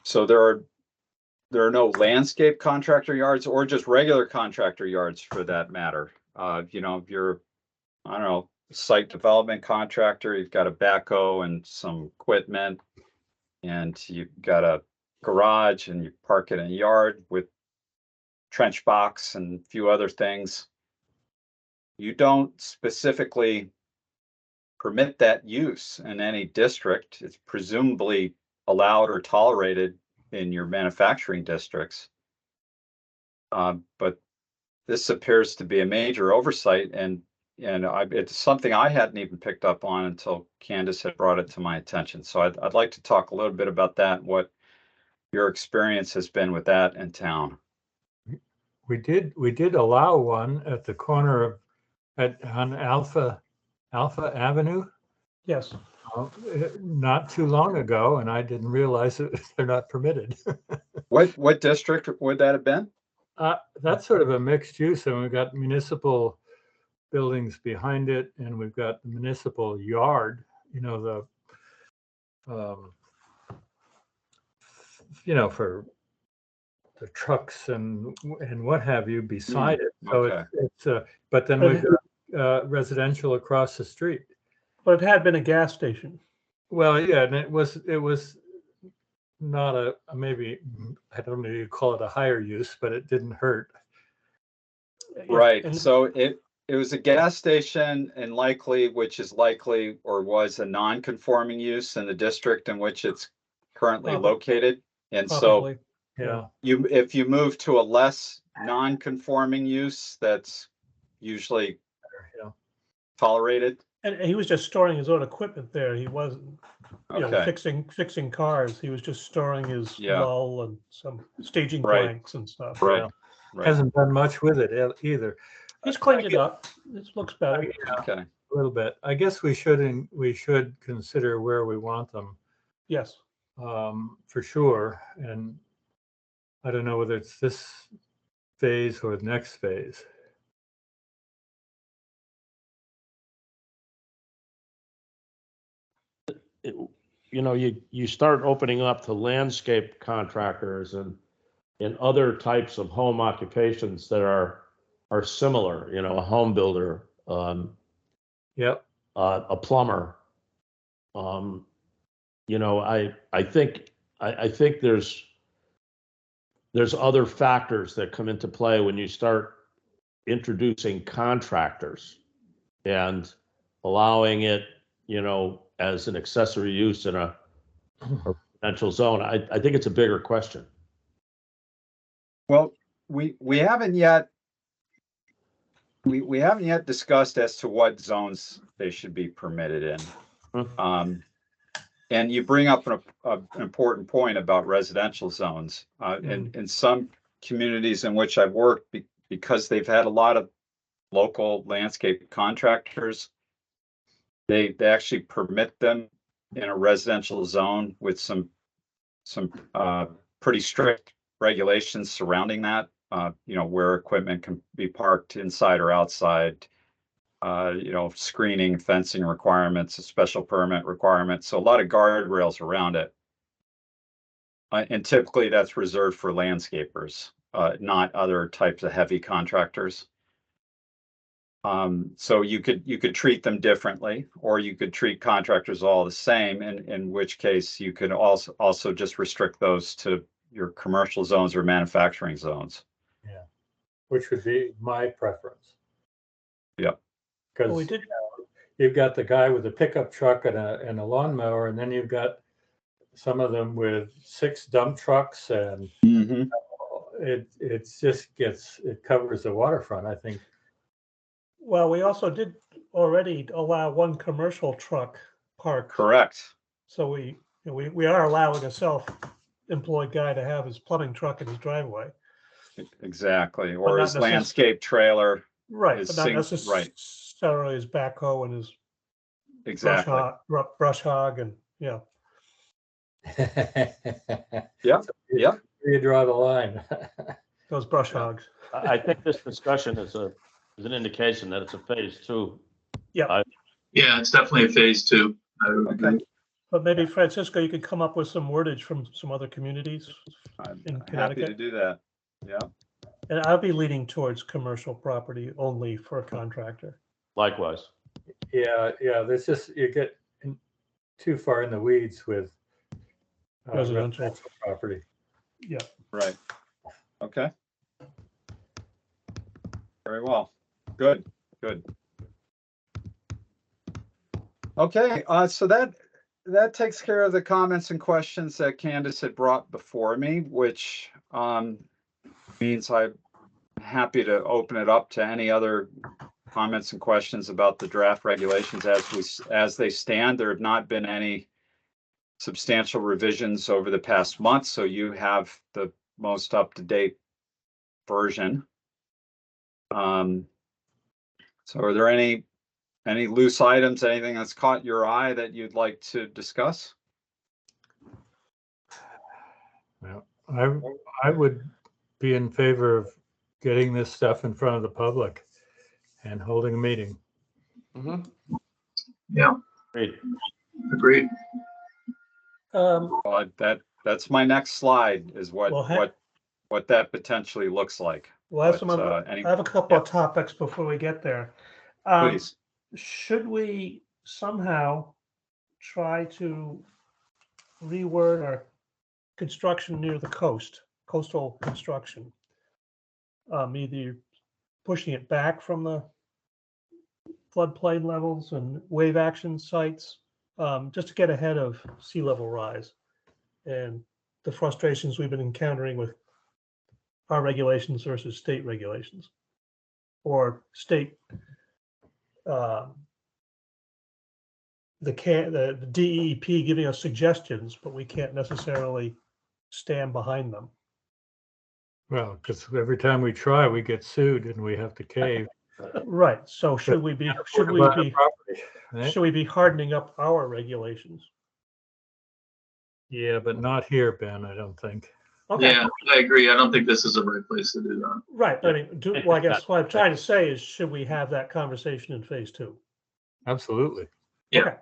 So there are no landscape contractor yards or just regular contractor yards for that matter. If you're, I don't know, site development contractor, you've got a backhoe and some equipment, and you've got a garage and you park it in a yard with trench box and a few other things. You don't specifically permit that use in any district. It's presumably allowed or tolerated in your manufacturing districts. But this appears to be a major oversight, and it's something I hadn't even picked up on until Candace had brought it to my attention. So I'd like to talk a little bit about that and what your experience has been with that in town. We did allow one at the corner on Alpha Avenue Yes. not too long ago, and I didn't realize that they're not permitted. What district would that have been? That's sort of a mixed use, and we've got municipal buildings behind it, and we've got the municipal yard. For the trucks and what have you beside it. So okay. it's but then we've got residential across the street. But it had been a gas station. Well, yeah, and it was not maybe, I don't know, you call it a higher use, but it didn't hurt. Right. And So it was a gas station and which is likely or was a non-conforming use in the district in which it's currently located. And probably. Yeah. if you move to a less non-conforming use, that's usually tolerated. And he was just storing his own equipment there. He wasn't, Okay. fixing cars. He was just storing his lull and some staging planks and stuff. Right. Yeah. Right. Hasn't done much with it either. He's cleaned it up. It looks better. Okay. A little bit. I guess we should consider where we want them, Yes. for sure. And I don't know whether it's this phase or the next phase. You start opening up to landscape contractors and other types of home occupations that are similar, a home builder, Yep. a plumber. I think there's other factors that come into play when you start introducing contractors and allowing it, as an accessory use in a or residential zone? I think it's a bigger question. Well, we haven't yet we haven't yet discussed as to what zones they should be permitted in. And you bring up an important point about residential zones. In some communities in which I've worked, because they've had a lot of local landscape contractors, they actually permit them in a residential zone with some pretty strict regulations surrounding that. Where equipment can be parked inside or outside. Screening, fencing requirements, a special permit requirements. So a lot of guardrails around it. And typically that's reserved for landscapers, not other types of heavy contractors. So you could treat them differently, or you could treat contractors all the same, in which case you could also just restrict those to your commercial zones or manufacturing zones. Yeah, which would be my preference. Yep. Because we did. You've got the guy with a pickup truck and a lawnmower, and then you've got some of them with 6 dump trucks, and it covers the waterfront, I think. Well, we also did already allow 1 commercial truck parked. Correct. So we are allowing a self-employed guy to have his plumbing truck in his driveway. Exactly, But or not his landscape trailer. Right, His but not right. necessarily his backhoe and his Exactly. brush hog, and yeah. Yep. Yep. Where you draw the line. Those brush hogs. I think this discussion is an indication that it's a phase 2. Yeah, it's definitely a phase 2. I would agree. But maybe Francisco, you could come up with some wordage from some other communities I'm in happy to Connecticut. do that. Yeah. And I'll be leaning towards commercial property only for a contractor. Likewise. Yeah. There's just, you get too far in the weeds with Residential property. Yeah. Right. Okay. Very well. Good. Okay. So that takes care of the comments and questions that Candace had brought before me, which means I'm happy to open it up to any other comments and questions about the draft regulations as they stand. There have not been any substantial revisions over the past month, so you have the most up-to-date version. So are there any loose items, anything that's caught your eye that you'd like to discuss? Well, I would be in favor of getting this stuff in front of the public and holding a meeting. Yeah, Great. agreed. Well, that's my next slide, is what that potentially looks like. Well, I have a couple of topics before we get there. Please. Should we somehow try to reword our construction near the coastal construction? Either pushing it back from the floodplain levels and wave action sites, just to get ahead of sea level rise and the frustrations we've been encountering with our regulations versus state regulations, or state the DEP giving us suggestions, but we can't necessarily stand behind them. Well, because every time we try, we get sued and we have to cave. Right. So should we be hardening up our regulations? Yeah, but not here, Ben, I don't think. Okay. Yeah, I agree. I don't think this is the right place to do that. Right. I mean, well, I guess what I'm trying to say is, should we have that conversation in phase 2? Absolutely. Yeah. Okay.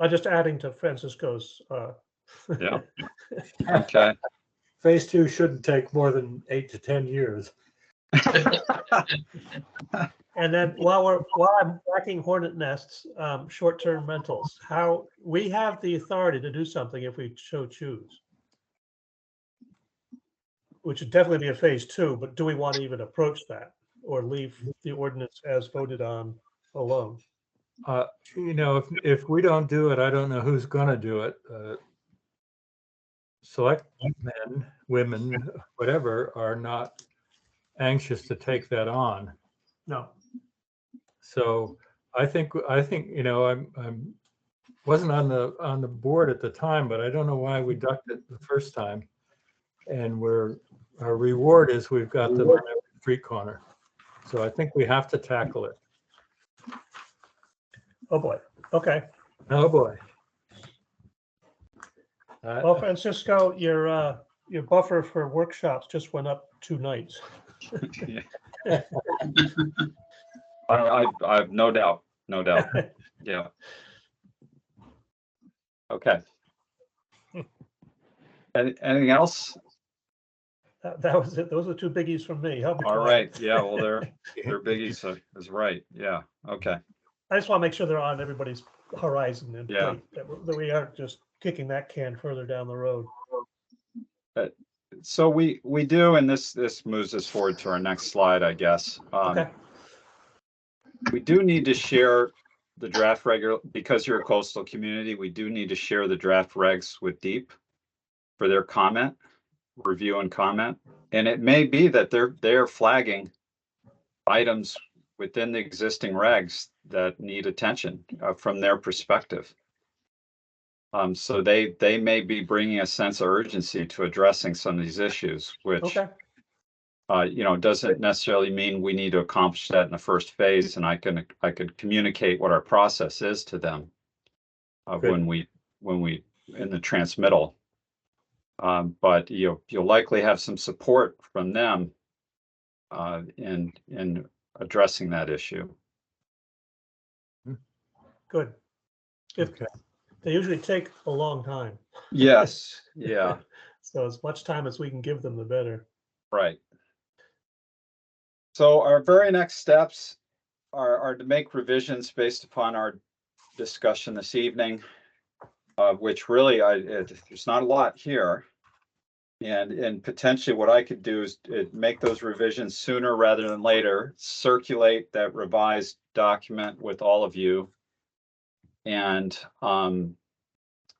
I'm just adding to Francisco's. Yeah. Okay. Phase 2 shouldn't take more than 8 to 10 years. And then while I'm whacking hornet nests, short-term rentals, how we have the authority to do something if we so choose, which would definitely be a phase 2, but do we want to even approach that or leave the ordinance as voted on alone? If we don't do it, I don't know who's going to do it. select men, women, whatever, are not anxious to take that on. No, So I think, you know, I'm wasn't on the board at the time, but I don't know why we ducked it the first time. And our reward is we've got them on every street corner. So I think we have to tackle it. oh boy, okay. Oh, boy. Well, Francisco, your buffer for workshops just went up 2 nights. I've no doubt, no doubt. Yeah. Okay. Anything else? That was it. Those are 2 biggies from me. Help me, All Clyde. right. Yeah. Well, they're biggies. Is right. Yeah. Okay. I just want to make sure they're on everybody's horizon and Yeah. plate, that we aren't just kicking that can further down the road. So we do, and this moves us forward to our next slide, I guess. Okay, We do need to share the draft because you're a coastal community. We do need to share the draft regs with Deep for their comment, review and comment. And it may be that they're flagging items within the existing regs that need attention from their perspective. So they may be bringing a sense of urgency to addressing some of these issues, which okay, you know, doesn't necessarily mean we need to accomplish that in the first phase. And I could communicate what our process is to them when we in the transmittal. But you'll likely have some support from them in addressing that issue. good. Okay. They usually take a long time. Yes. Yeah. So as much time as we can give them, the better. Right. So our very next steps are to make revisions based upon our discussion this evening, which really there's not a lot here. And potentially what I could do is make those revisions sooner rather than later, circulate that revised document with all of you. And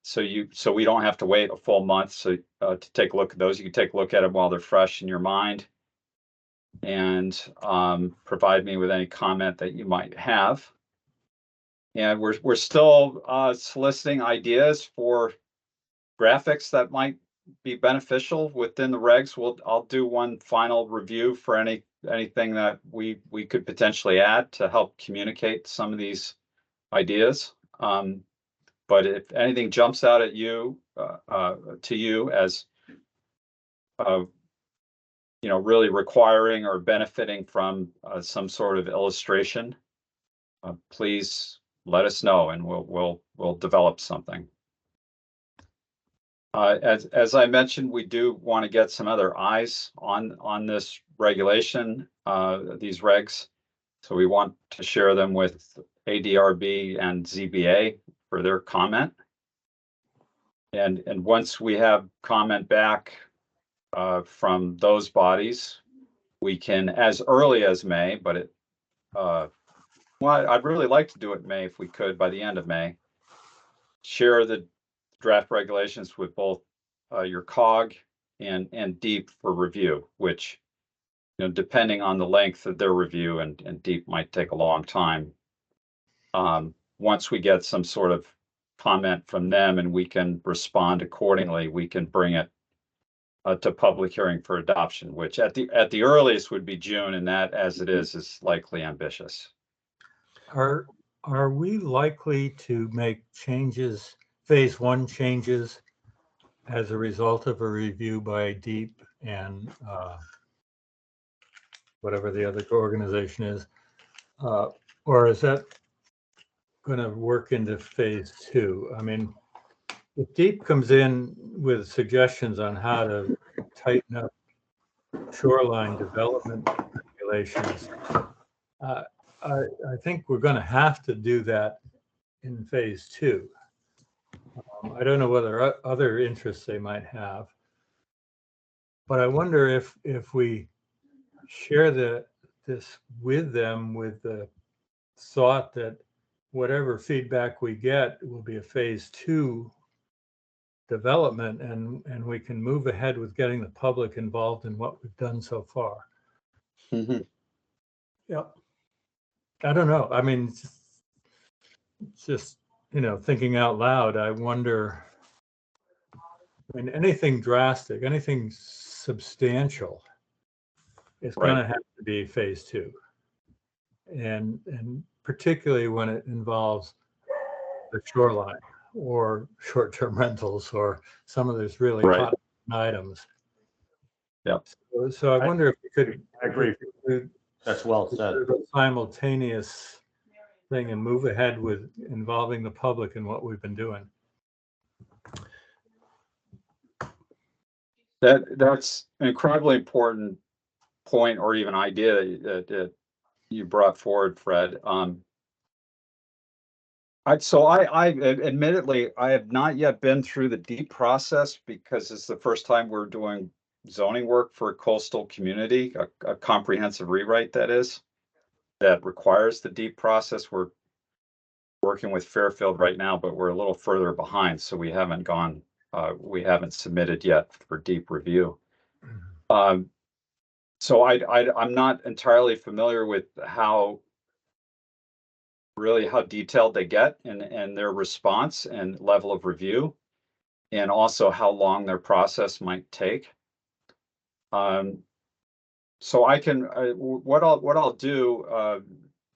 so we don't have to wait a full month to take a look at those. You can take a look at them while they're fresh in your mind, and provide me with any comment that you might have. And we're still soliciting ideas for graphics that might be beneficial within the regs. I'll do one final review for anything that we could potentially add to help communicate some of these ideas. But if anything jumps out at you to you as you know, really requiring or benefiting from some sort of illustration, please let us know, and we'll develop something. As I mentioned, we do want to get some other eyes on this regulation, these regs. So we want to share them with ADRB and ZBA for their comment. And once we have comment back from those bodies, we can, as early as May, but well, I'd really like to do it in May if we could, by the end of May, share the draft regulations with both your COG and Deep for review, which, you know, depending on the length of their review, and Deep might take a long time. Once we get some sort of comment from them and we can respond accordingly, we can bring it to public hearing for adoption, which at the earliest would be June, and that, as it is likely ambitious. Are we likely to make changes, phase 1 changes, as a result of a review by Deep and whatever the other organization is, or is that going to work into phase 2? I mean, if Deep comes in with suggestions on how to tighten up shoreline development regulations, I think we're going to have to do that in phase 2. I don't know whether other interests they might have, but I wonder if we share this with them with the thought that whatever feedback we get will be a phase 2 development, and we can move ahead with getting the public involved in what we've done so far. Mhm. Yep. I don't know. I mean, it's just, thinking out loud, I wonder, I mean, anything drastic, anything substantial is going to Right. have to be phase two. And particularly when it involves the shoreline or short-term rentals or some of those really Right. hot items. Yep. So I wonder if we could. I agree. do That's well said. sort of a simultaneous thing and move ahead with involving the public in what we've been doing. That's an incredibly important point or even idea that you brought forward, Fred. I admittedly, I have not yet been through the deep process because it's the first time we're doing zoning work for a coastal community, a comprehensive rewrite that requires the deep process. We're working with Fairfield right now, but we're a little further behind, so we haven't submitted yet for deep review. So I'm not entirely familiar with how detailed they get and their response and level of review, and also how long their process might take. So I can, what I'll do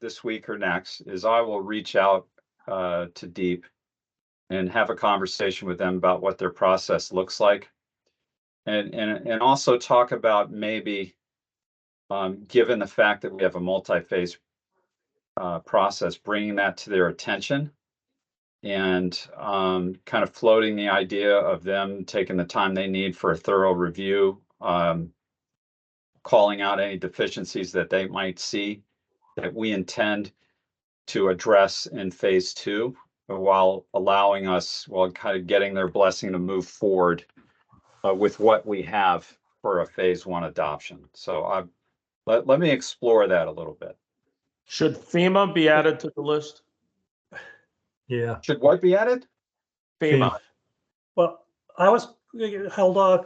this week or next is I will reach out to Deep and have a conversation with them about what their process looks like, and also talk about maybe, given the fact that we have a multi-phase process, bringing that to their attention and kind of floating the idea of them taking the time they need for a thorough review, calling out any deficiencies that they might see that we intend to address in phase two, while kind of getting their blessing to move forward with what we have for a phase one adoption. So let me explore that a little bit. Should FEMA be added to the list? Yeah. Should what be added? FEMA. Well, I was held on.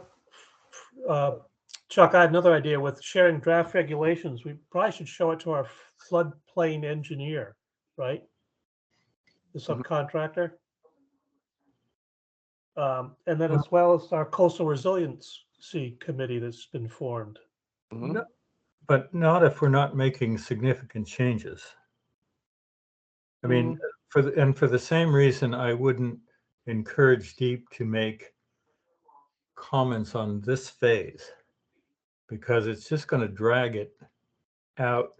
Chuck, I had another idea with sharing draft regulations. We probably should show it to our floodplain engineer, right? The subcontractor. And then as well as our coastal resiliency committee that's been formed. Mhm. No, but not if we're not making significant changes. I mean, for the same reason, I wouldn't encourage Deep to make comments on this phase, because it's just going to drag it out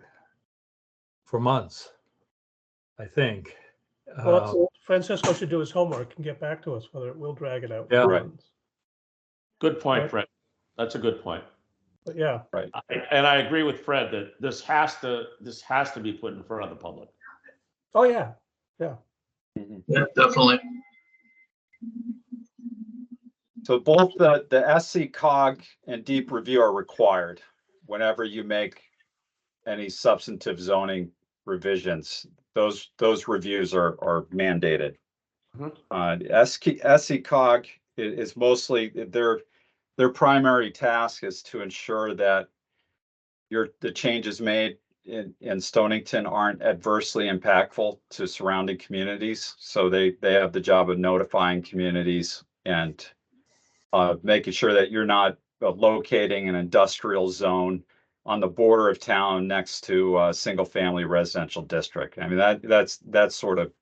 for months, I think. Well, Francisco should do his homework and get back to us whether it will drag it out. Yeah. Right. Good point, Right. Fred. That's a good point. But yeah, Right. And I agree with Fred that this has to be put in front of the public. oh yeah, yeah. Mhm. Yeah, definitely. So both the SC cog and deep review are required whenever you make any substantive zoning revisions. Those reviews are mandated. SC cog is mostly their primary task is to ensure that the changes made in Stonington aren't adversely impactful to surrounding communities. So they have the job of notifying communities and making sure that you're not locating an industrial zone on the border of town next to a single family residential district. I mean, that sort of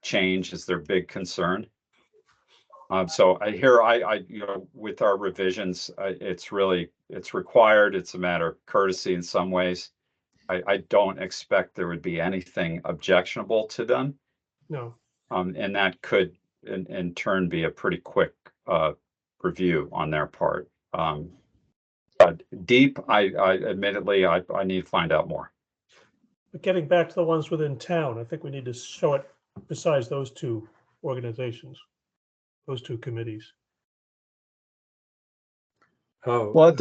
change is their big concern. So with our revisions, it's required. It's a matter of courtesy in some ways. I don't expect there would be anything objectionable to them. No. And that could in turn be a pretty quick review on their part. But deep, I admittedly, I need to find out more. But getting back to the ones within town, I think we need to show it besides those two organizations, those two committees. Oh, Well,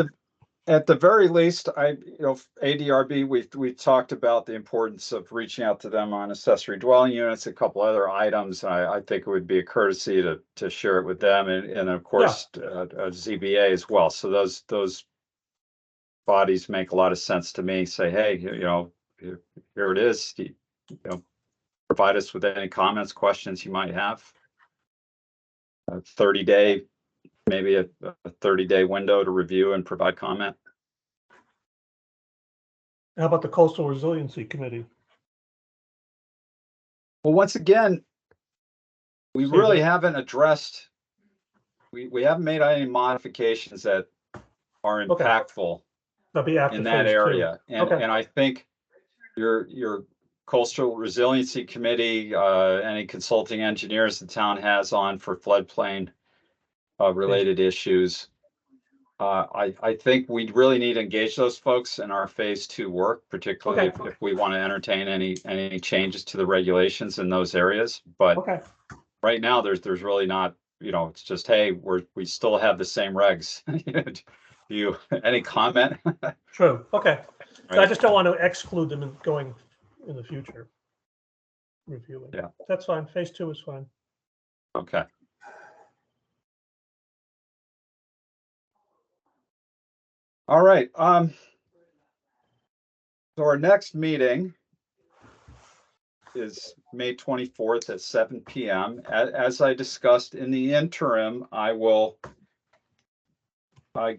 At the very least, ADRB, we talked about the importance of reaching out to them on accessory dwelling units, a couple other items. I think it would be a courtesy to share it with them, and of course, ZBA as well. So those bodies make a lot of sense to me. Say, hey, here it is. Provide us with any comments, questions you might have. A 30-day, maybe a 30-day window to review and provide comment. How about the Coastal Resiliency Committee? Well, once again, we Same really here. haven't addressed, we haven't made any modifications that are Okay. impactful That'll be after in that phase 2. area. And, Okay. and I think your Coastal Resiliency Committee, any consulting engineers the town has on for floodplain related issues. I think we really need to engage those folks in our phase 2 work, particularly Okay. if we want to entertain any changes to the regulations in those areas. But Okay. right now, there's really not, it's just, hey, we still have the same regs. Any comment? True. Okay. So I Right. just don't want to exclude them in going in the future. Reviewing. Yeah. That's fine. Phase 2 is fine. Okay. All right. So our next meeting is May 24th at 7 p.m. As I discussed in the interim, I will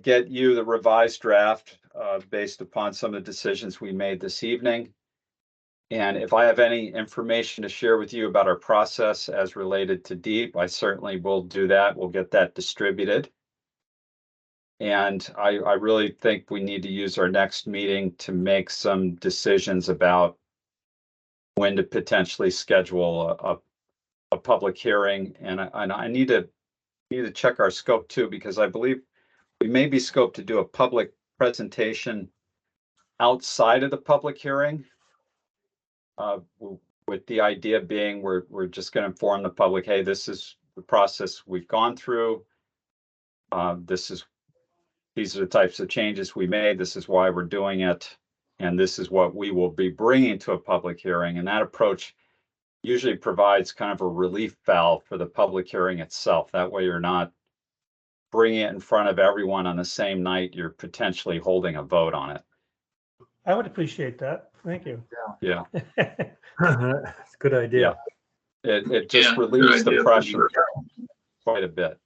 get you the revised draft based upon some of the decisions we made this evening. And if I have any information to share with you about our process as related to DEEP, I certainly will do that. We'll get that distributed. And I really think we need to use our next meeting to make some decisions about when to potentially schedule a public hearing. And I need to check our scope too, because I believe we may be scoped to do a public presentation outside of the public hearing. With the idea being we're just going to inform the public, hey, this is the process we've gone through. These are the types of changes we made. This is why we're doing it. And this is what we will be bringing to a public hearing. And that approach usually provides kind of a relief valve for the public hearing itself. That way you're not bringing it in front of everyone on the same night. You're potentially holding a vote on it. I would appreciate that. Thank you. Yeah. That's a good idea. It just Yeah, relieves good the idea. pressure quite a bit.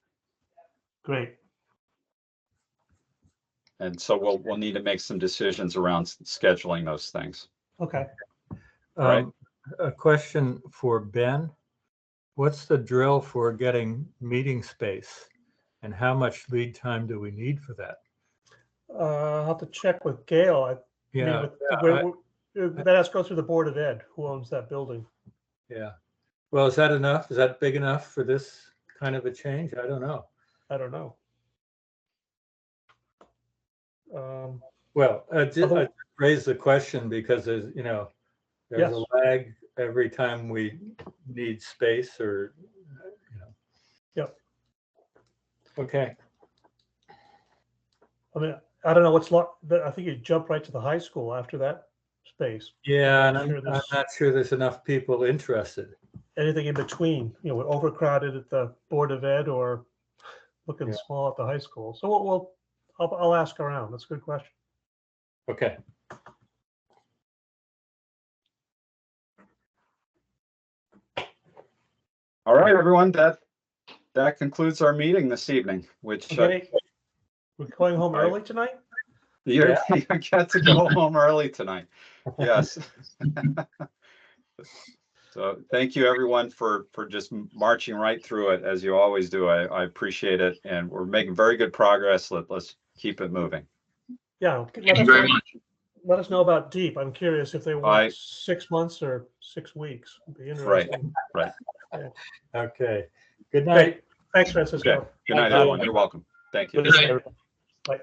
Great. And so we'll need to make some decisions around scheduling those things. Okay. Right. A question for Ben. What's the drill for getting meeting space? And how much lead time do we need for that? I'll have to check with Gail. Yeah, That has to go through the Board of Ed, who owns that building. yeah. Well, is that enough? Is that big enough for this kind of a change? I don't know. I don't know. Well, I raised the question because there's Yes. a lag every time we need space or. Yep. Okay. I mean, I don't know what's I think you jump right to the high school after that space. Yeah, and Sure, I'm not sure there's enough people interested. Anything in between, we're overcrowded at the Board of Ed or looking Yeah. small at the high school. So I'll ask around. That's a good question. Okay. All right, everyone, that concludes our meeting this evening, which Okay. We're going home early tonight? you get to go home early tonight. Yes. So thank you, everyone, for just marching right through it as you always do. I appreciate it, and we're making very good progress. Let's keep it moving. Yeah. Thank you very much. Let us know about DEEP. I'm curious if they want I- 6 months or 6 weeks. It'd be interesting. Right. Okay. Good night. Thanks, Francisco. Good night, Bye. everyone. You're welcome. Thank you. Good night. Bye.